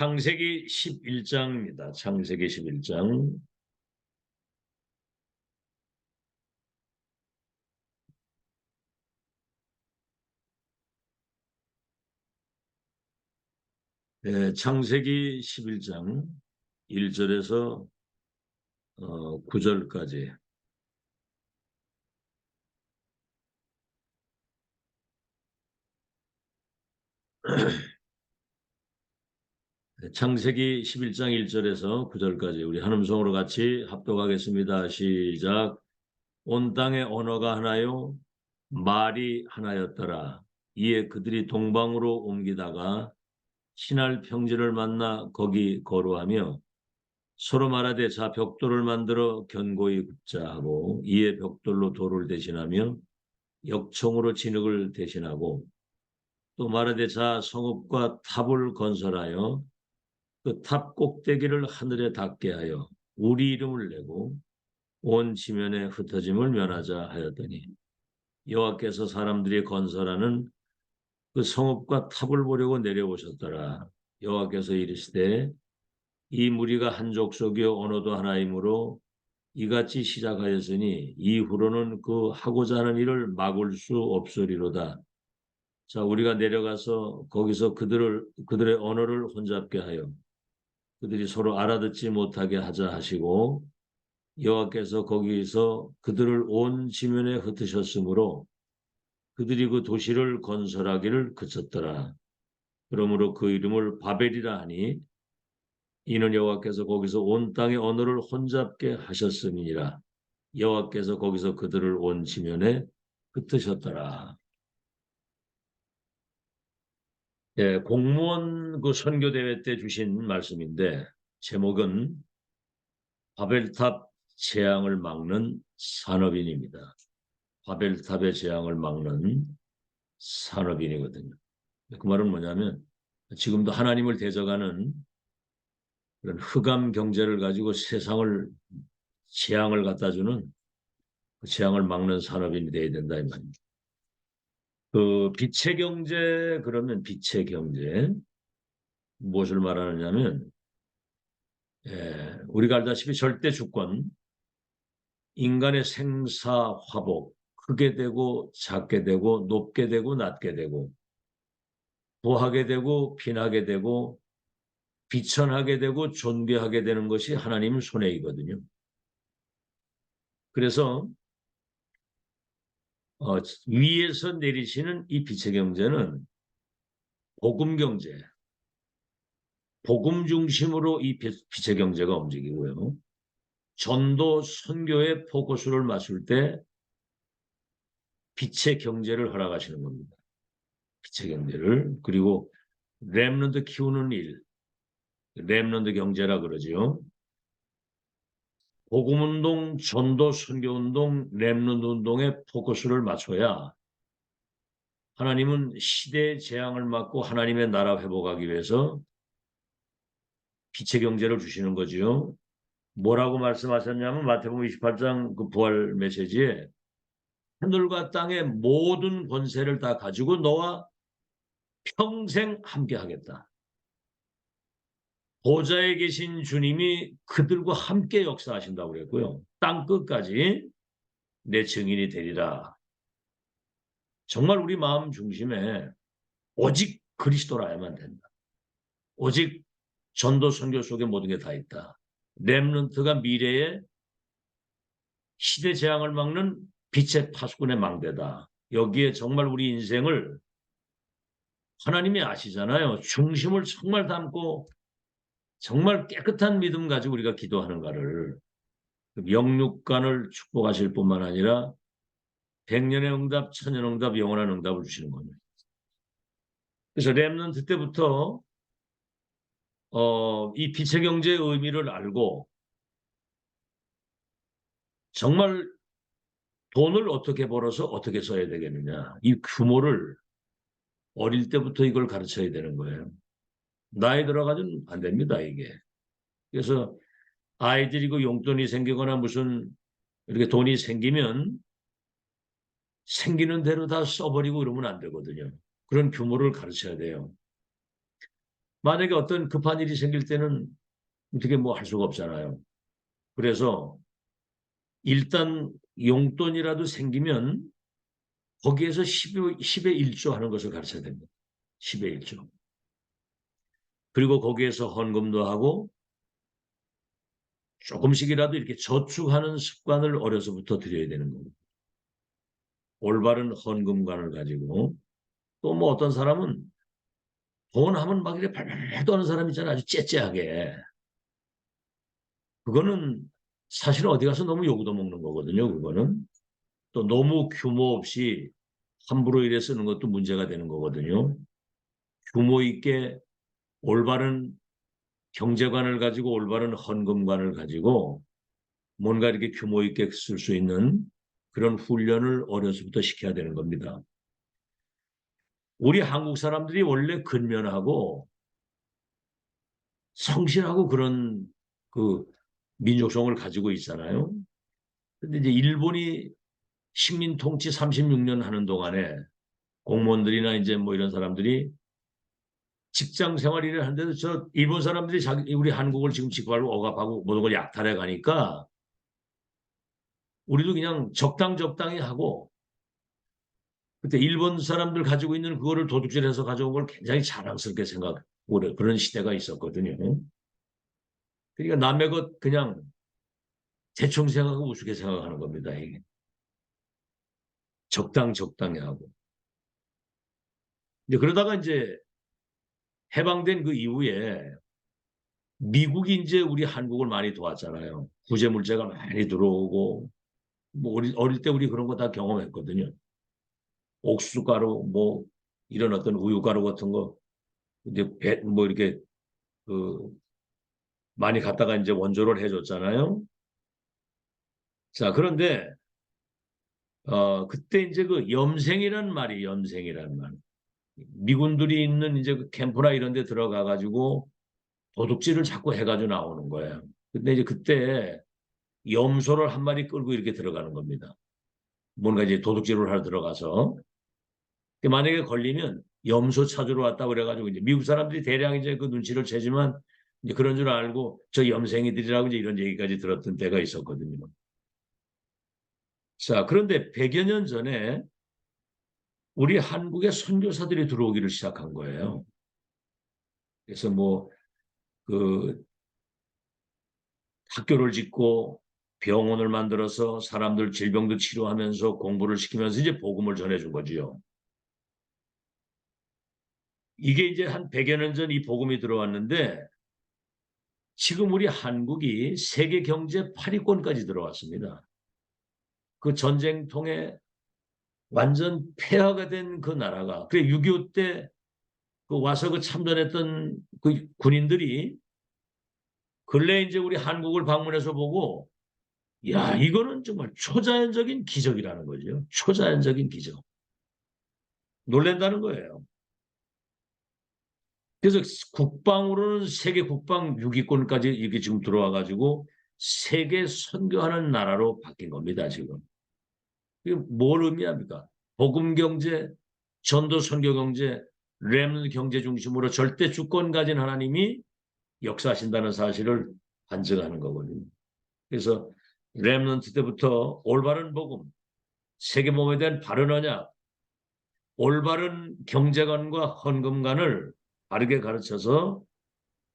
창세기 11장입니다. 창세기 11장. 네, 창세기 11장 1절에서 9절까지. 창세기 11장 1절에서 9절까지 우리 한 음성으로 같이 합독하겠습니다. 시작. 온 땅에 언어가 하나요, 말이 하나였더라. 이에 그들이 동방으로 옮기다가 신할 평지를 만나 거기 거루하며 서로 말하되 자 벽돌을 만들어 견고히 굽자 하고, 이에 벽돌로 돌을 대신하며 역청으로 진흙을 대신하고, 또 말하되 자 성읍과 탑을 건설하여 그 탑 꼭대기를 하늘에 닿게 하여 우리 이름을 내고 온 지면에 흩어짐을 면하자 하였더니, 여호와께서 사람들이 건설하는 그 성읍과 탑을 보려고 내려오셨더라. 여호와께서 이르시되 이 무리가 한 족속이요 언어도 하나이므로 이같이 시작하였으니 이후로는 그 하고자 하는 일을 막을 수 없으리로다. 자, 우리가 내려가서 거기서 그들의 언어를 혼잡게 하여 그들이 서로 알아듣지 못하게 하자 하시고, 여호와께서 거기서 그들을 온 지면에 흩으셨으므로 그들이 그 도시를 건설하기를 그쳤더라. 그러므로 그 이름을 바벨이라 하니 이는 여호와께서 거기서 온 땅의 언어를 혼잡게 하셨음이니라. 여호와께서 거기서 그들을 온 지면에 흩으셨더라. 예, 공무원 그 선교 대회 때 주신 말씀인데, 제목은 바벨탑 재앙을 막는 산업인입니다. 바벨탑의 재앙을 막는 산업인이거든요. 그 말은 뭐냐면, 지금도 하나님을 대적하는 그런 흑암 경제를 가지고 세상을 재앙을 갖다 주는, 그 재앙을 막는 산업인이 돼야 된다 이 말입니다. 그 빛의 경제, 그러면 빛의 경제 무엇을 말하느냐면, 우리가 알다시피 절대 주권, 인간의 생사 화복, 크게 되고 작게 되고 높게 되고 낮게 되고 부하게 되고 빈하게 되고 비천하게 되고 존귀하게 되는 것이 하나님 손해이거든요. 그래서 위에서 내리시는 이 빛의 경제는 복음 경제, 복음 중심으로 이 빛의 경제가 움직이고요. 전도 선교의 포커스를 맞출 때 빛의 경제를 허락하시는 겁니다. 빛의 경제를. 그리고 렘넌트 키우는 일, 렘넌트 경제라 그러죠. 복음운동, 전도, 선교운동, 렘넌트 운동에 포커스를 맞춰야 하나님은 시대의 재앙을 막고 하나님의 나라 회복하기 위해서 빛의 경제를 주시는 거지요. 뭐라고 말씀하셨냐면 마태복음 28장 그 부활 메시지에 하늘과 땅의 모든 권세를 다 가지고 너와 평생 함께 하겠다. 보좌에 계신 주님이 그들과 함께 역사하신다고 그랬고요. 땅 끝까지 내 증인이 되리라. 정말 우리 마음 중심에 오직 그리스도라야만 된다. 오직 전도 선교 속에 모든 게 다 있다. 렘넌트가 미래의 시대 재앙을 막는 빛의 파수꾼의 망대다. 여기에 정말 우리 인생을 하나님이 아시잖아요. 중심을 정말 담고 정말 깨끗한 믿음 가지고 우리가 기도하는가를, 영육간을 축복하실 뿐만 아니라 백년의 응답, 천년 응답, 영원한 응답을 주시는 겁니다. 그래서 렘넌트 때부터 이 빛의 경제의 의미를 알고 정말 돈을 어떻게 벌어서 어떻게 써야 되겠느냐, 이 규모를 어릴 때부터 이걸 가르쳐야 되는 거예요. 나이 들어가면 안 됩니다, 이게. 그래서 아이들이 그 용돈이 생기거나 무슨 이렇게 돈이 생기면 생기는 대로 다 써버리고 이러면 안 되거든요. 그런 규모를 가르쳐야 돼요. 만약에 어떤 급한 일이 생길 때는 어떻게 뭐 할 수가 없잖아요. 그래서 일단 용돈이라도 생기면 거기에서 10의 1조 하는 것을 가르쳐야 됩니다. 10의 1조. 그리고 거기에서 헌금도 하고 조금씩이라도 이렇게 저축하는 습관을 어려서부터 들여야 되는 겁니다. 올바른 헌금관을 가지고 또 뭐 어떤 사람은 돈 하면 막 이렇게 발발 떠는 사람 있잖아요. 아주 째째하게. 그거는 사실 어디 가서 너무 욕도 먹는 거거든요. 그거는. 또 너무 규모 없이 함부로 이래 쓰는 것도 문제가 되는 거거든요. 규모 있게 올바른 경제관을 가지고 올바른 헌금관을 가지고 뭔가 이렇게 규모 있게 쓸 수 있는 그런 훈련을 어려서부터 시켜야 되는 겁니다. 우리 한국 사람들이 원래 근면하고 성실하고 그런 그 민족성을 가지고 있잖아요. 근데 이제 일본이 식민 통치 36년 하는 동안에 공무원들이나 이제 뭐 이런 사람들이 직장 생활을 하는데도 저 일본 사람들이 우리 한국을 지금 직발로 억압하고 모든 걸 약탈해 가니까 우리도 그냥 적당히 하고 그때 일본 사람들 가지고 있는 그거를 도둑질해서 가져온 걸 굉장히 자랑스럽게 생각하고 그런 시대가 있었거든요. 그러니까 남의 것 그냥 대충 생각하고 우습게 생각하는 겁니다. 이게. 적당히 하고. 이제 그러다가 이제 해방된 그 이후에 미국이 이제 우리 한국을 많이 도왔잖아요. 구제 물자가 많이 들어오고 뭐 어릴 때 우리 그런 거 다 경험했거든요. 옥수가루 뭐 이런 어떤 우유가루 같은 거 이제 뭐 이렇게 그 많이 갖다가 이제 원조를 해줬잖아요. 자 그런데 그때 이제 그 염생이란 말이 염생이란 말. 미군들이 있는 이제 그 캠프나 이런 데 들어가 가지고 도둑질을 자꾸 해가지고 나오는 거예요. 근데 이제 그때 염소를 한 마리 끌고 이렇게 들어가는 겁니다. 뭔가 이제 도둑질을 하러 들어가서 만약에 걸리면 염소 찾으러 왔다 그래가지고 이제 미국 사람들이 대량 이제 그 눈치를 채지만 이제 그런 줄 알고 저 염생이들이라고 이제 이런 얘기까지 들었던 때가 있었거든요. 자, 그런데 100여 년 전에 우리 한국에 선교사들이 들어오기를 시작한 거예요. 그래서 뭐 그 학교를 짓고 병원을 만들어서 사람들 질병도 치료하면서 공부를 시키면서 이제 복음을 전해준 거지요. 이게 이제 한 100여 년 전 이 복음이 들어왔는데 지금 우리 한국이 세계 경제 8위권까지 들어왔습니다. 그 전쟁 통해 완전 폐허가 된 그 나라가 그래 6.25 때 그 와서 그 참전했던 그 군인들이 근래 이제 우리 한국을 방문해서 보고 야 이거는 정말 초자연적인 기적이라는 거죠. 초자연적인 기적. 놀란다는 거예요. 그래서 국방으로는 세계 국방 6위권까지 이게 지금 들어와 가지고 세계 선교하는 나라로 바뀐 겁니다, 지금. 이게 뭘 의미합니까? 복음 경제, 전도 선교 경제, 렘넌트 경제 중심으로 절대 주권 가진 하나님이 역사하신다는 사실을 반증하는 거거든요. 그래서 렘넌트 때부터 올바른 복음, 세계 복음에 대한 바른 언약, 올바른 경제관과 헌금관을 바르게 가르쳐서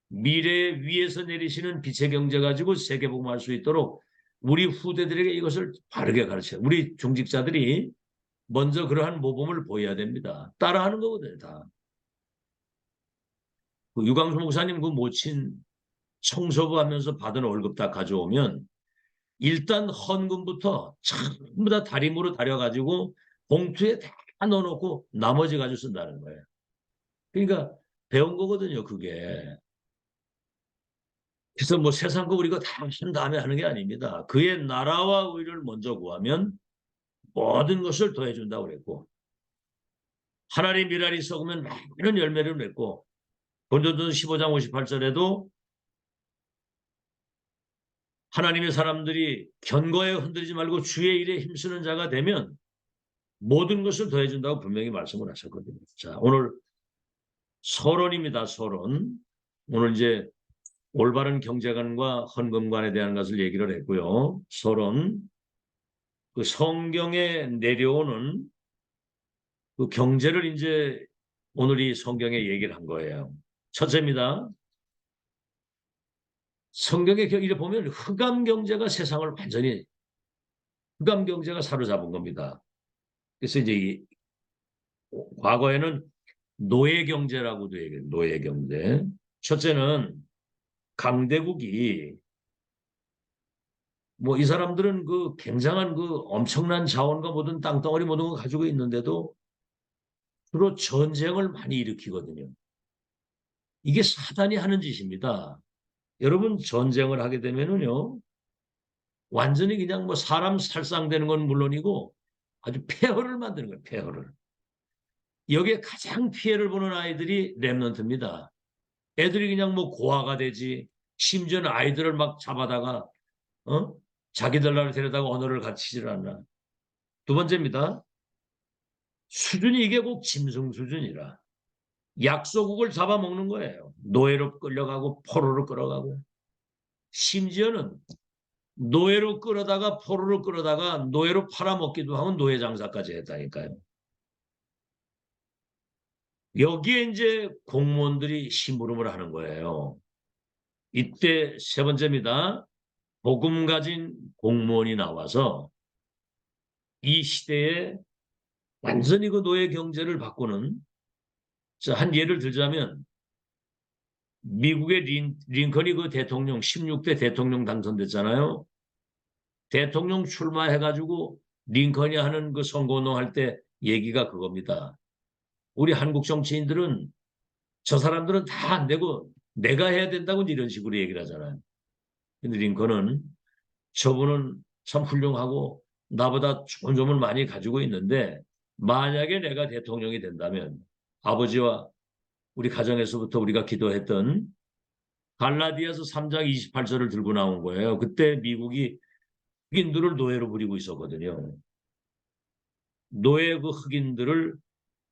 미래 위에서 내리시는 빛의 경제 가지고 세계 복음할 수 있도록 우리 후대들에게 이것을 바르게 가르쳐요. 우리 중직자들이 먼저 그러한 모범을 보여야 됩니다. 따라하는 거거든요, 다. 그 유광수 목사님 그 모친 청소부 하면서 받은 월급 다 가져오면 일단 헌금부터 전부 다 다림으로 다려가지고 봉투에 다 넣어놓고 나머지 가지고 쓴다는 거예요. 그러니까 배운 거거든요, 그게. 그래서 뭐 세상 거 우리가 다 한 다음에 하는 게 아닙니다. 그의 나라와 의를 먼저 구하면 모든 것을 더해준다고 그랬고 하나님 미랄이 썩으면 많은 열매를 맺고 본도전 15장 58절에도 하나님의 사람들이 견고에 흔들리지 말고 주의 일에 힘쓰는 자가 되면 모든 것을 더해준다고 분명히 말씀을 하셨거든요. 자, 오늘 서론입니다. 서론. 오늘 이제 올바른 경제관과 헌금관에 대한 것을 얘기를 했고요. 서론. 그 성경에 내려오는 그 경제를 이제 오늘 이 성경에 얘기를 한 거예요. 첫째입니다. 성경에 이렇게 보면 흑암 경제가 세상을 완전히 흑암 경제가 사로잡은 겁니다. 그래서 이제 과거에는 노예 경제라고도 얘기해요. 노예 경제. 첫째는 강대국이 뭐 이 사람들은 그 굉장한 그 엄청난 자원과 모든 땅덩어리 모든 거 가지고 있는데도 주로 전쟁을 많이 일으키거든요. 이게 사단이 하는 짓입니다. 여러분 전쟁을 하게 되면은요 완전히 그냥 뭐 사람 살상되는 건 물론이고 아주 폐허를 만드는 거예요. 폐허를. 여기에 가장 피해를 보는 아이들이 랩런트입니다. 애들이 그냥 뭐 고아가 되지 심지어는 아이들을 막 잡아다가 자기들 나라를 데려다가 언어를 가르치질 않나. 두 번째입니다. 수준이 이게 꼭 짐승 수준이라 약소국을 잡아먹는 거예요. 노예로 끌려가고 포로로 끌어가고 심지어는 노예로 끌어다가 포로로 끌어다가 노예로 팔아먹기도 하면 노예 장사까지 했다니까요. 여기에 이제 공무원들이 심부름을 하는 거예요. 이때 세 번째입니다. 복음 가진 공무원이 나와서 이 시대에 완전히 그 노예 경제를 바꾸는 한 예를 들자면 미국의 링컨이 그 대통령 16대 대통령 당선됐잖아요. 대통령 출마해가지고 링컨이 하는 그 선거운동 할 때 얘기가 그겁니다. 우리 한국 정치인들은 저 사람들은 다 안 되고 내가 해야 된다고 이런 식으로 얘기를 하잖아요. 근데 링컨은 저분은 참 훌륭하고 나보다 좋은 점을 많이 가지고 있는데 만약에 내가 대통령이 된다면 아버지와 우리 가정에서부터 우리가 기도했던 갈라디아서 3장 28절을 들고 나온 거예요. 그때 미국이 흑인들을 노예로 부리고 있었거든요. 노예 그 흑인들을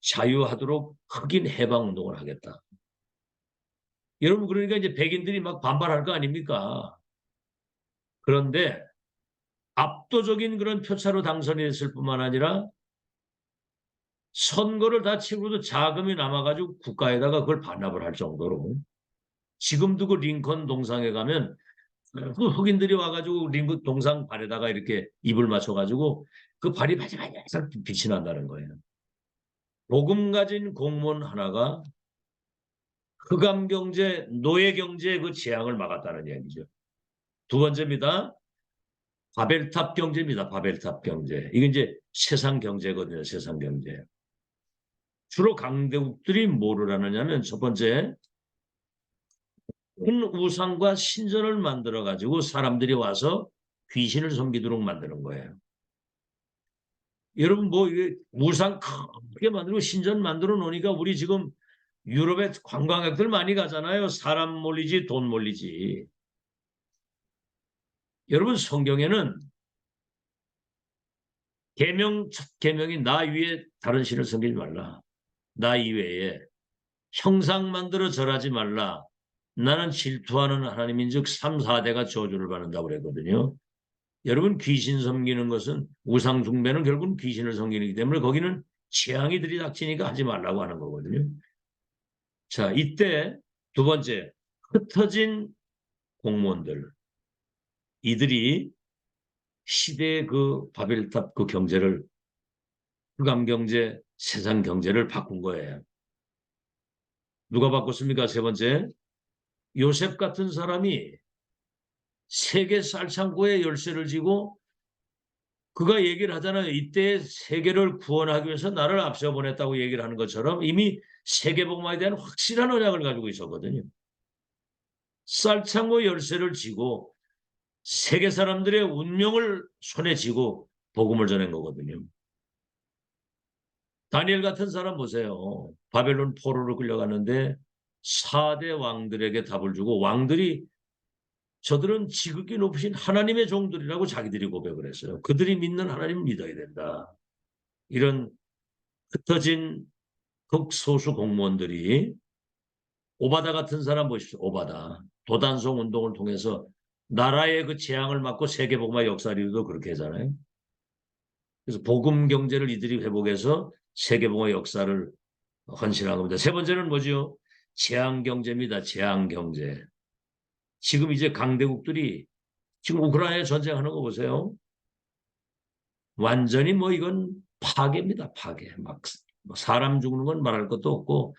자유하도록 흑인 해방 운동을 하겠다. 여러분 그러니까 이제 백인들이 막 반발할 거 아닙니까? 그런데 압도적인 그런 표차로 당선이 됐을 뿐만 아니라 선거를 다 치고도 자금이 남아가지고 국가에다가 그걸 반납을 할 정도로 지금도 그 링컨 동상에 가면 그 흑인들이 와가지고 링컨 동상 발에다가 이렇게 입을 맞춰가지고 그 발이 바짝바짝 빛이 난다는 거예요. 복음 가진 공무원 하나가 흑암 경제, 노예 경제의 그 재앙을 막았다는 얘기죠. 두 번째입니다. 바벨탑 경제입니다. 바벨탑 경제. 이게 이제 세상 경제거든요. 세상 경제. 주로 강대국들이 뭐를 하느냐면 첫 번째 큰 우상과 신전을 만들어 가지고 사람들이 와서 귀신을 섬기도록 만드는 거예요. 여러분 뭐 이게 우상 크게 만들고 신전 만들어 놓으니까 우리 지금 유럽에 관광객들 많이 가잖아요. 사람 몰리지 돈 몰리지. 여러분 성경에는 계명 첫 계명이 나 위에 다른 신을 섬기지 말라. 나 이외에 형상 만들어 절하지 말라. 나는 질투하는 하나님인즉 3, 4대가 저주를 받는다고 그랬거든요. 여러분 귀신 섬기는 것은 우상 숭배는 결국은 귀신을 섬기기 때문에 거기는 재앙이 들이닥치니까 하지 말라고 하는 거거든요. 자, 이때 두 번째 흩어진 공무원들 이들이 시대의 그 바벨탑 그 경제를 흑암 경제, 세상 경제를 바꾼 거예요. 누가 바꿨습니까? 세 번째 요셉 같은 사람이 세계 쌀창고에 열쇠를 쥐고 그가 얘기를 하잖아요. 이때 세계를 구원하기 위해서 나를 앞서 보냈다고 얘기를 하는 것처럼 이미 세계복음화에 대한 확실한 언약을 가지고 있었거든요. 쌀창고 열쇠를 쥐고 세계 사람들의 운명을 손에 쥐고 복음을 전한 거거든요. 다니엘 같은 사람 보세요. 바벨론 포로로 끌려갔는데 4대 왕들에게 답을 주고 왕들이 저들은 지극히 높으신 하나님의 종들이라고 자기들이 고백을 했어요. 그들이 믿는 하나님을 믿어야 된다. 이런 흩어진 극소수 공무원들이 오바다 같은 사람 보십시오. 오바다. 도단성 운동을 통해서 나라의 그 재앙을 막고 세계복음화 역사리도 그렇게 하잖아요. 그래서 복음 경제를 이들이 회복해서 세계복음화 역사를 헌신한 겁니다. 세 번째는 뭐죠? 재앙 경제입니다. 재앙 경제. 지금 이제 강대국들이 지금 우크라이나에 전쟁하는 거 보세요. 완전히 뭐 이건 파괴입니다. 파괴. 막 사람 죽는 건 말할 것도 없고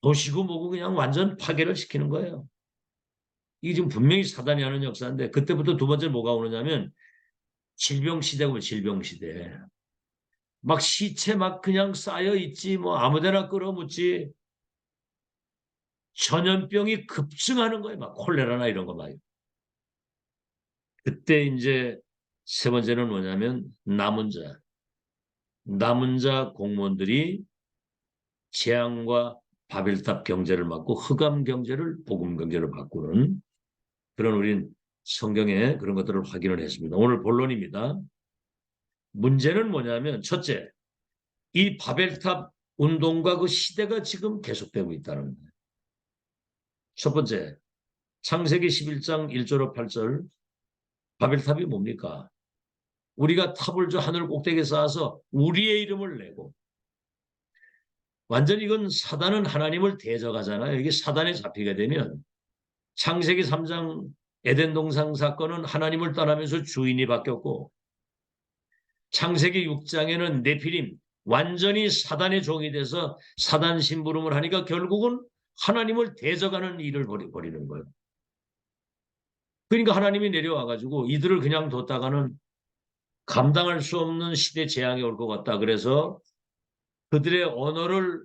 도시고 뭐고 그냥 완전 파괴를 시키는 거예요. 이게 지금 분명히 사단이 하는 역사인데 그때부터 두 번째 뭐가 오느냐면 질병 시대고 질병 시대. 막 시체 막 그냥 쌓여 있지 뭐 아무데나 끌어묻지 전염병이 급증하는 거예요. 막 콜레라나 이런 거 막. 그때 이제 세 번째는 뭐냐면 남은 자 공무원들이 재앙과 바벨탑 경제를 막고 흑암 경제를 복음 경제로 바꾸는 그런 우린 성경에 그런 것들을 확인을 했습니다. 오늘 본론입니다. 문제는 뭐냐면 첫째, 이 바벨탑 운동과 그 시대가 지금 계속되고 있다는 거예요. 첫 번째, 창세기 11장 1절로 8절 바벨탑이 뭡니까? 우리가 탑을 저 하늘 꼭대기에 쌓아서 우리의 이름을 내고 완전히 이건 사단은 하나님을 대적하잖아요. 이게 사단에 잡히게 되면 창세기 3장 에덴 동산 사건은 하나님을 떠나면서 주인이 바뀌었고 창세기 6장에는 네피림 완전히 사단의 종이 돼서 사단 심부름을 하니까 결국은 하나님을 대적하는 일을 벌이는 거예요. 그러니까 하나님이 내려와가지고 이들을 그냥 뒀다가는 감당할 수 없는 시대 재앙이 올 것 같다. 그래서 그들의 언어를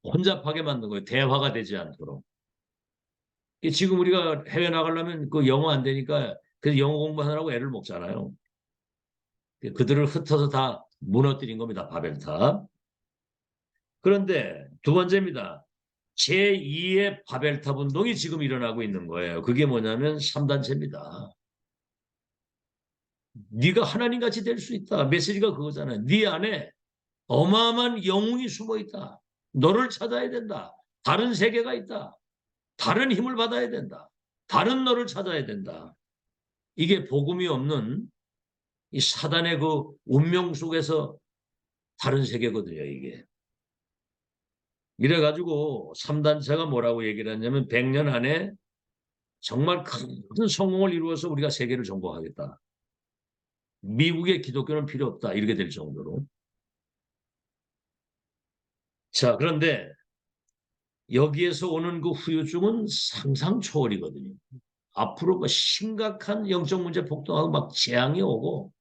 혼잡하게 만든 거예요. 대화가 되지 않도록. 지금 우리가 해외 나가려면 그 영어 안 되니까 그래서 영어 공부하느라고 애를 먹잖아요. 그들을 흩어서 다 무너뜨린 겁니다. 바벨탑. 그런데 두 번째입니다. 제2의 바벨탑 운동이 지금 일어나고 있는 거예요. 그게 뭐냐면 3단체입니다. 네가 하나님같이 될 수 있다. 메시지가 그거잖아요. 네 안에 어마어마한 영웅이 숨어 있다. 너를 찾아야 된다. 다른 세계가 있다. 다른 힘을 받아야 된다. 다른 너를 찾아야 된다. 이게 복음이 없는 이 사단의 그 운명 속에서 다른 세계거든요, 이게. 이래가지고 3단체가 뭐라고 얘기를 했냐면 100년 안에 정말 큰 성공을 이루어서 우리가 세계를 정복하겠다. 미국의 기독교는 필요 없다. 이렇게 될 정도로. 자, 그런데 여기에서 오는 그 후유증은 상상 초월이거든요. 앞으로 뭐 심각한 영적 문제 폭등하고 막 재앙이 오고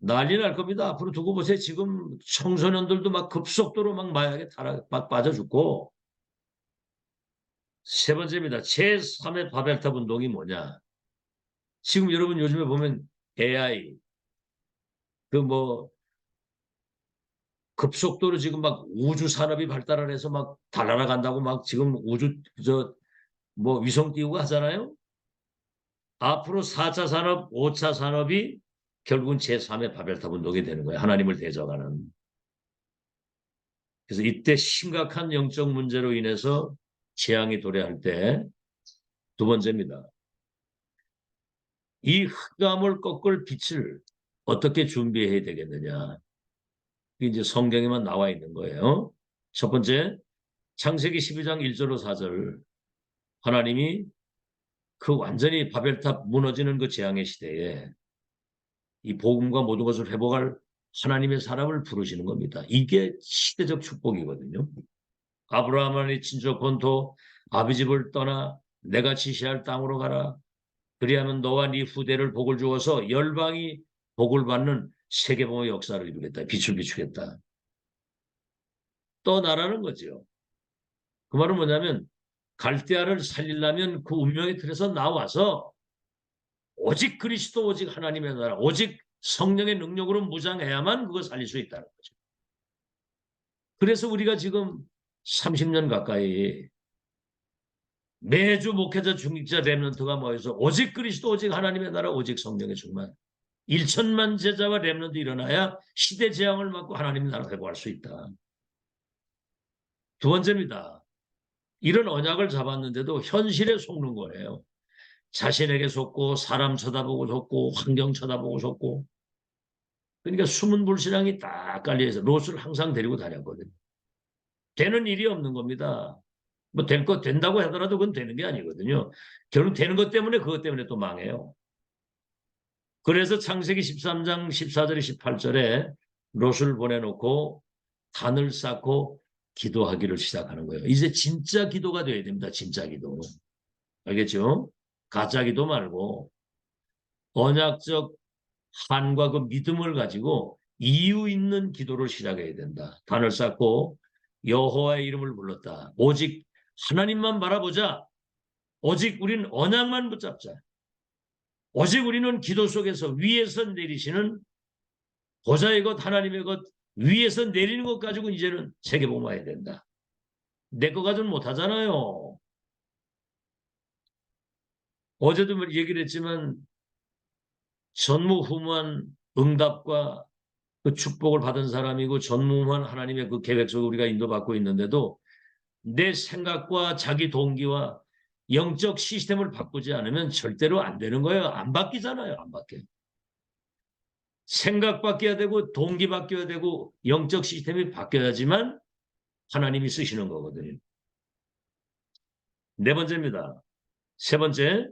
난리 날 겁니다. 앞으로 두고 보세요. 지금 청소년들도 막 급속도로 막 마약에 막 빠져 죽고 세 번째입니다. 제3의 바벨탑 운동이 뭐냐? 지금 여러분 요즘에 보면 AI 그 뭐 급속도로 지금 막 우주 산업이 발달을 해서 막 달아나간다고 막 지금 우주 저 뭐 위성 띄우고 하잖아요. 앞으로 4차 산업, 5차 산업이 결국은 제3의 바벨탑 운동이 되는 거예요. 하나님을 대적하는. 그래서 이때 심각한 영적 문제로 인해서 재앙이 도래할 때 두 번째입니다. 이 흑암을 꺾을 빛을 어떻게 준비해야 되겠느냐. 이게 이제 성경에만 나와 있는 거예요. 첫 번째, 창세기 12장 1절로 4절. 하나님이 그 완전히 바벨탑 무너지는 그 재앙의 시대에 이 복음과 모든 것을 회복할 하나님의 사람을 부르시는 겁니다. 이게 시대적 축복이거든요. 아브라함의 친족 본토 아비집을 떠나 내가 지시할 땅으로 가라. 그리하면 너와 네 후대를 복을 주어서 열방이 복을 받는 세계복음의 역사를 이루겠다. 빛을 비추겠다. 떠나라는 거죠. 그 말은 뭐냐면 갈대아를 살리려면 그 운명의 틀에서 나와서 오직 그리스도 오직 하나님의 나라 오직 성령의 능력으로 무장해야만 그거 살릴 수 있다는 거죠. 그래서 우리가 지금 30년 가까이 매주 목회자 중직자 렘넌트가 모여서 오직 그리스도 오직 하나님의 나라 오직 성령의 충만 1천만 제자와 렘넌트 일어나야 시대 재앙을 막고 하나님의 나라 회복할 수 있다. 두 번째입니다. 이런 언약을 잡았는데도 현실에 속는 거예요. 자신에게 속고 사람 쳐다보고 속고 환경 쳐다보고 속고. 그러니까 숨은 불신앙이 딱 깔려있어. 롯을 항상 데리고 다녔거든요. 되는 일이 없는 겁니다. 뭐 될 것 된다고 하더라도 그건 되는 게 아니거든요. 결국 되는 것 때문에 그것 때문에 또 망해요. 그래서 창세기 13장 14절에 18절에 롯을 보내놓고 단을 쌓고 기도하기를 시작하는 거예요. 이제 진짜 기도가 되어야 됩니다. 진짜 기도. 알겠죠? 가짜 기도 말고 언약적 한과 그 믿음을 가지고 이유 있는 기도를 시작해야 된다. 단을 쌓고 여호와의 이름을 불렀다. 오직 하나님만 바라보자. 오직 우리는 언약만 붙잡자. 오직 우리는 기도 속에서 위에서 내리시는 보좌의 것 하나님의 것 위에서 내리는 것 가지고 이제는 세계복음화해야 된다. 내 거 가지고는 못하잖아요. 어제도 얘기를 했지만 전무후무한 응답과 그 축복을 받은 사람이고 전무후무한 하나님의 그 계획 속에 우리가 인도받고 있는데도 내 생각과 자기 동기와 영적 시스템을 바꾸지 않으면 절대로 안 되는 거예요. 안 바뀌잖아요. 안 바뀌어요. 생각 바뀌어야 되고 동기 바뀌어야 되고 영적 시스템이 바뀌어야지만 하나님이 쓰시는 거거든요. 네 번째입니다. 세 번째.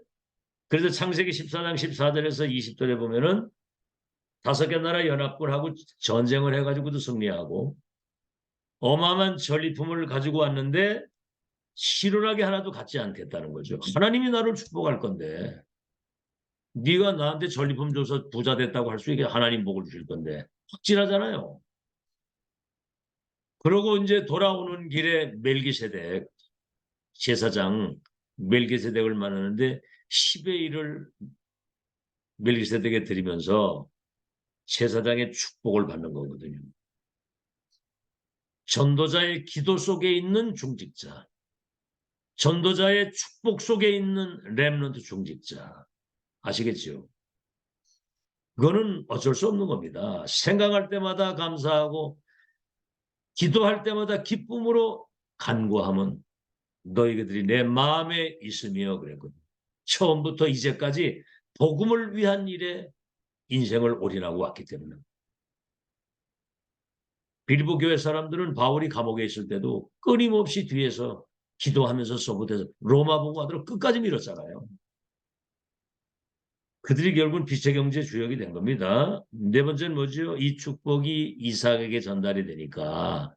그래서 창세기 14장 14절에서 20절에 보면은 5개 나라 연합군하고 전쟁을 해가지고도 승리하고 어마어마한 전리품을 가지고 왔는데 실현하게 하나도 갖지 않겠다는 거죠. 하나님이 나를 축복할 건데 네가 나한테 전리품 줘서 부자 됐다고 할 수 있게 하나님 복을 주실 건데 확실하잖아요. 그러고 이제 돌아오는 길에 멜기세덱 제사장 멜기세덱을 만나는데 10의 1을 멜기세덱에 드리면서 제사장의 축복을 받는 거거든요. 전도자의 기도 속에 있는 중직자, 전도자의 축복 속에 있는 렘넌트 중직자. 아시겠죠? 그거는 어쩔 수 없는 겁니다. 생각할 때마다 감사하고 기도할 때마다 기쁨으로 간구하면 너희들이 내 마음에 있으며 그랬거든요. 처음부터 이제까지 복음을 위한 일에 인생을 올인하고 왔기 때문에. 빌보 교회 사람들은 바울이 감옥에 있을 때도 끊임없이 뒤에서 기도하면서 서부대서 로마 복음화로 끝까지 밀었잖아요. 그들이 결국은 빛의 경제 주역이 된 겁니다. 네 번째는 뭐죠? 이 축복이 이삭에게 전달이 되니까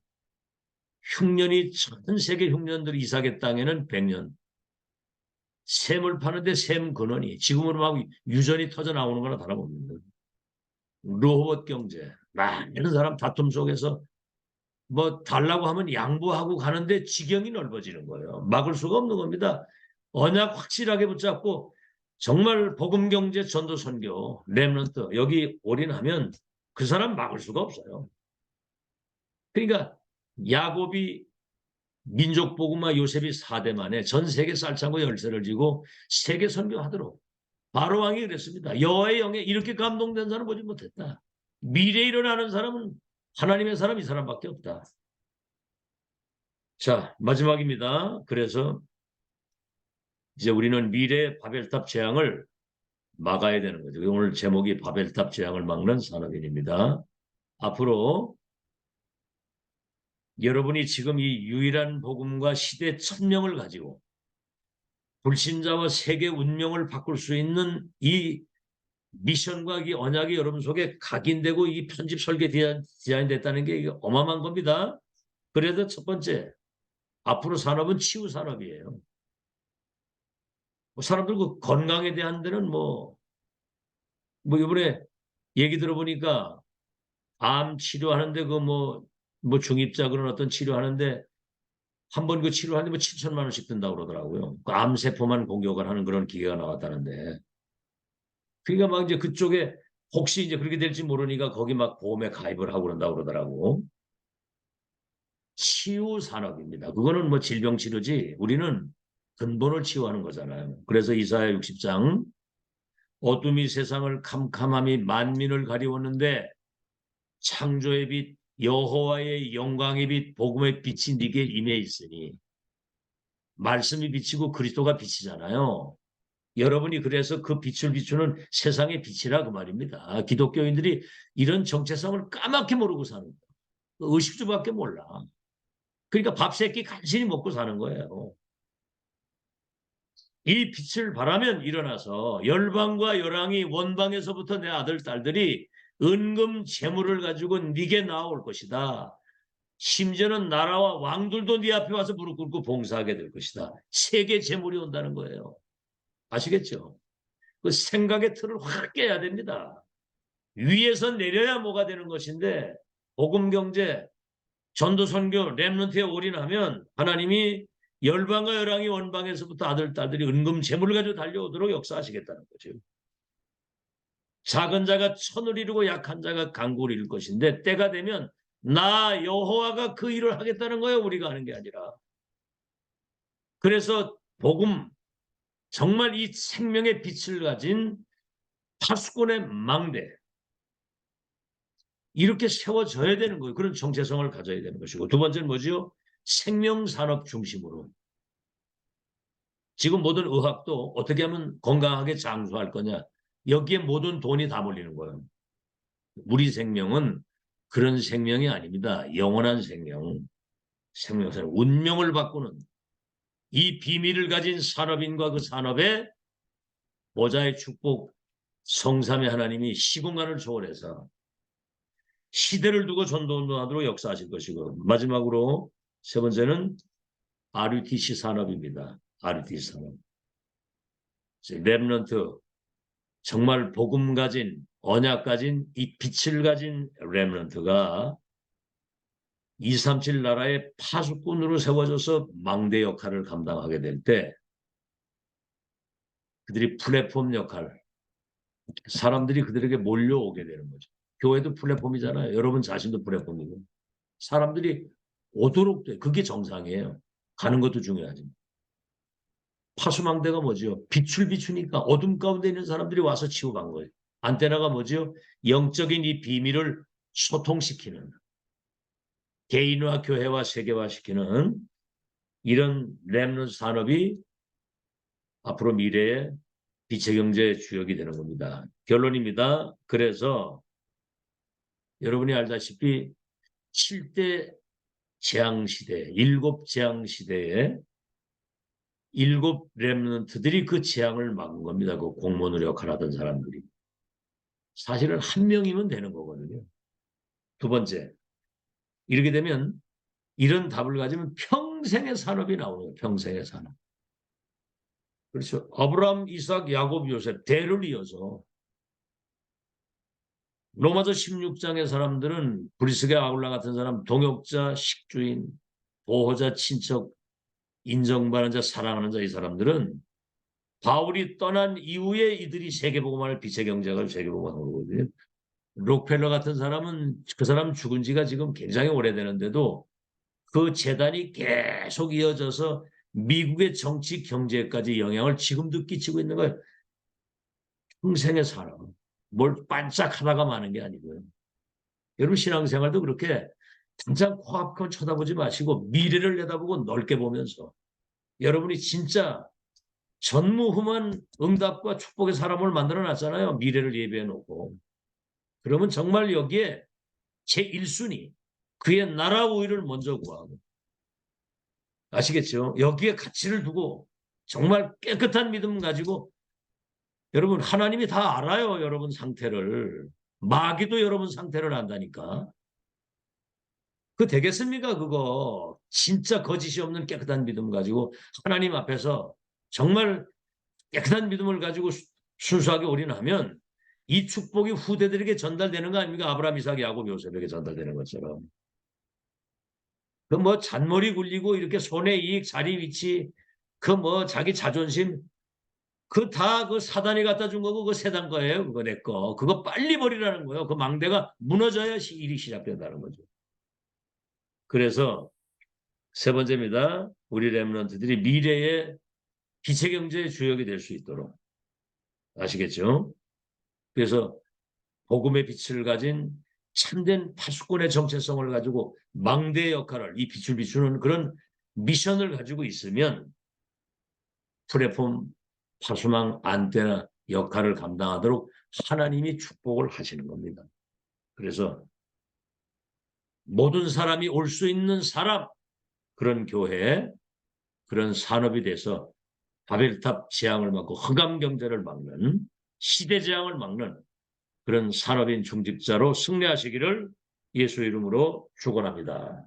흉년이 전 세계 흉년들이 이삭의 땅에는 100년. 샘을 파는데 샘 근원이 지금으로 막 유전이 터져 나오는 거나 다름없는 로봇 경제. 많은 사람 다툼 속에서 뭐 달라고 하면 양보하고 가는데 지경이 넓어지는 거예요. 막을 수가 없는 겁니다. 언약 확실하게 붙잡고 정말 복음 경제 전도 선교 렘넌트 여기 올인하면 그 사람 막을 수가 없어요. 그러니까 야곱이 민족 복음화 요셉이 4대 만에 전 세계 쌀창고 열쇠를 쥐고 세계 선교하도록 바로 왕이 그랬습니다. 여호와의 영에 이렇게 감동된 사람 보지 못했다. 미래에 일어나는 사람은 하나님의 사람 이 사람밖에 없다. 자, 마지막입니다. 그래서 이제 우리는 미래 바벨탑 재앙을 막아야 되는 거죠. 오늘 제목이 바벨탑 재앙을 막는 산업인입니다. 앞으로 여러분이 지금 이 유일한 복음과 시대 천명을 가지고 불신자와 세계 운명을 바꿀 수 있는 이 미션과 이 언약이 여러분 속에 각인되고 이 편집 설계 디자인됐다는 게 어마어마한 겁니다. 그래서 첫 번째, 앞으로 산업은 치유 산업이에요. 사람들 그 건강에 대한 데는 뭐 이번에 얘기 들어보니까 암 치료하는데 그 뭐 중입자 그런 어떤 치료하는데 한 번 그 치료하는데 뭐 7천만 원씩 든다고 그러더라고요. 그 암세포만 공격을 하는 그런 기계가 나왔다는데. 그러니까 막 이제 그쪽에 혹시 이제 그렇게 될지 모르니까 거기 막 보험에 가입을 하고 그런다고 그러더라고. 치유 산업입니다. 그거는 뭐 질병 치료지 우리는 근본을 치유하는 거잖아요. 그래서 이사야 60장 어둠이 세상을 캄캄함이 만민을 가리웠는데 창조의 빛 여호와의 영광의 빛 복음의 빛이 네게 임해 있으니 말씀이 비치고 그리스도가 비치잖아요. 여러분이 그래서 그 빛을 비추는 세상의 빛이라 그 말입니다. 기독교인들이 이런 정체성을 까맣게 모르고 사는 거예요. 의식주밖에 몰라. 그러니까 밥 세끼 간신히 먹고 사는 거예요. 이 빛을 바라면 일어나서 열방과 열왕이 원방에서부터 내 아들 딸들이 은금 재물을 가지고 네게 나올 것이다. 심지어는 나라와 왕들도 네 앞에 와서 무릎 꿇고 봉사하게 될 것이다. 세계 재물이 온다는 거예요. 아시겠죠? 그 생각의 틀을 확 깨야 됩니다. 위에서 내려야 뭐가 되는 것인데 복음 경제, 전도 선교, 렘넌트에 올인하면 하나님이 열방과 열왕이 원방에서부터 아들 딸들이 은금 재물을 가지고 달려오도록 역사하시겠다는 거죠. 작은 자가 천을 이루고 약한 자가 강구를 이룰 것인데 때가 되면 나 여호와가 그 일을 하겠다는 거예요. 우리가 하는 게 아니라. 그래서 복음, 정말 이 생명의 빛을 가진 파수꾼의 망대, 이렇게 세워져야 되는 거예요. 그런 정체성을 가져야 되는 것이고, 두 번째는 뭐죠? 생명산업 중심으로. 지금 모든 의학도 어떻게 하면 건강하게 장수할 거냐, 여기에 모든 돈이 다 몰리는 거예요. 우리 생명은 그런 생명이 아닙니다. 영원한 생명, 생명산, 운명을 바꾸는 이 비밀을 가진 산업인과 그 산업의 보좌의 축복, 성삼의 하나님이 시공간을 초월해서 시대를 두고 전도운동하도록 역사하실 것이고, 마지막으로 세 번째는 RUTC 산업입니다. RUTC 산업. 렘넌트, 정말 복음 가진, 언약 가진, 이 빛을 가진 렘넌트가 237 나라의 파수꾼으로 세워져서 망대 역할을 감당하게 될 때 그들이 플랫폼 역할, 사람들이 그들에게 몰려오게 되는 거죠. 교회도 플랫폼이잖아요. 여러분 자신도 플랫폼이고. 사람들이 오도록 돼. 그게 정상이에요. 가는 것도 중요하지. 파수망대가 뭐지요? 빛을 비추니까 어둠 가운데 있는 사람들이 와서 치워간 거예요. 안테나가 뭐지요? 영적인 이 비밀을 소통시키는, 개인화, 교회화, 세계화시키는 이런 렘넌트 산업이 앞으로 미래의 빛의 경제의 주역이 되는 겁니다. 결론입니다. 그래서 여러분이 알다시피 7대 재앙시대, 7재앙시대에 7렘넌트들이 그 재앙을 막은 겁니다. 그 공무원으로 역할하던 사람들이. 사실은 한 명이면 되는 거거든요. 두 번째, 이렇게 되면 이런 답을 가지면 평생의 산업이 나오는 거예요. 평생의 산업. 그렇죠. 아브라함, 이삭, 야곱, 요셉 대를 이어서 로마서 16장의 사람들은 브리스게 아울라 같은 사람, 동역자, 식주인, 보호자, 친척, 인정받는 자, 사랑하는 자, 이 사람들은 바울이 떠난 이후에 이들이 세계복음화를 빛의 경제학을 세계복음화한 거거든요. 록펠러 같은 사람은 그 사람 죽은 지가 지금 굉장히 오래되는데도 그 재단이 계속 이어져서 미국의 정치 경제까지 영향을 지금도 끼치고 있는 거예요. 평생의 사람. 뭘 반짝하다가 마는 게 아니고요. 여러분 신앙생활도 그렇게 당장 코앞만 쳐다보지 마시고 미래를 내다보고 넓게 보면서 여러분이 진짜 전무후무한 응답과 축복의 사람을 만들어 놨잖아요. 미래를 예비해 놓고. 그러면 정말 여기에 제1순위 그의 나라 우위를 먼저 구하고 아시겠죠? 여기에 가치를 두고 정말 깨끗한 믿음 가지고 여러분 하나님이 다 알아요. 여러분 상태를. 마귀도 여러분 상태를 안다니까. 그 되겠습니까? 그거 진짜 거짓이 없는 깨끗한 믿음 가지고 하나님 앞에서 정말 깨끗한 믿음을 가지고 순수하게 올인하면 이 축복이 후대들에게 전달되는 거 아닙니까? 아브라함, 이삭, 야곱, 요셉에게 전달되는 것처럼. 그 뭐 잔머리 굴리고 이렇게 손해 이익, 자리 위치, 그 뭐 자기 자존심, 그 다 그 사단이 갖다 준 거고 그 세상 거예요. 그거 내 거. 그거 빨리 버리라는 거예요. 그 망대가 무너져야 일이 시작된다는 거죠. 그래서 세 번째입니다. 우리 렘넌트들이 미래의 빛의 경제의 주역이 될 수 있도록. 아시겠죠? 그래서 복음의 빛을 가진 참된 파수꾼의 정체성을 가지고 망대의 역할을 이 빛을 비추는 그런 미션을 가지고 있으면 플랫폼 파수망 안테나 역할을 감당하도록 하나님이 축복을 하시는 겁니다. 그래서 모든 사람이 올 수 있는 사람, 그런 교회, 그런 산업이 돼서 바벨탑 재앙을 막고 흑암 경제를 막는, 시대 재앙을 막는 그런 산업인 중직자로 승리하시기를 예수 이름으로 축원합니다.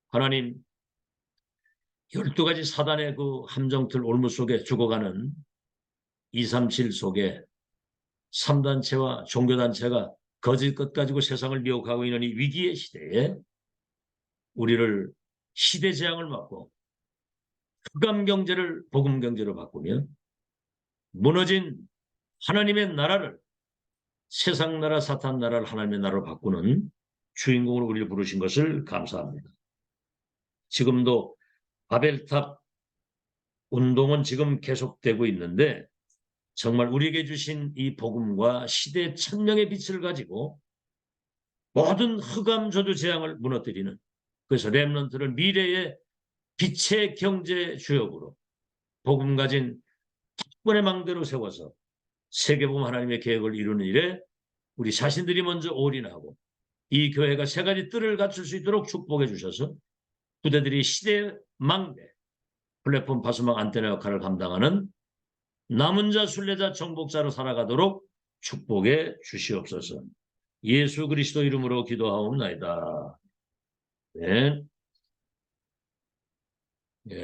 하나님, 12가지 사단의 그 함정틀 올무 속에 죽어가는 237 속에 3단체와 종교단체가 거짓 것 가지고 세상을 미혹하고 있는 이 위기의 시대에 우리를 시대 재앙을 막고 흑암 경제를 복음 경제로 바꾸며 무너진 하나님의 나라를, 세상 나라 사탄 나라를 하나님의 나라로 바꾸는 주인공으로 우리를 부르신 것을 감사합니다. 지금도 바벨탑 운동은 지금 계속되고 있는데 정말 우리에게 주신 이 복음과 시대의 천명의 빛을 가지고 모든 흑암 저주 재앙을 무너뜨리는, 그래서 렘넌트를 미래의 빛의 경제 주역으로 복음 가진 특권의 망대로 세워서 세계복음 하나님의 계획을 이루는 일에 우리 자신들이 먼저 올인하고 이 교회가 세 가지 뜰을 갖출 수 있도록 축복해 주셔서 부대들이 시대의 망대, 플랫폼 파수망 안테나 역할을 감당하는 남은 자, 순례자, 정복자로 살아가도록 축복해 주시옵소서. 예수 그리스도 이름으로 기도하옵나이다. 네.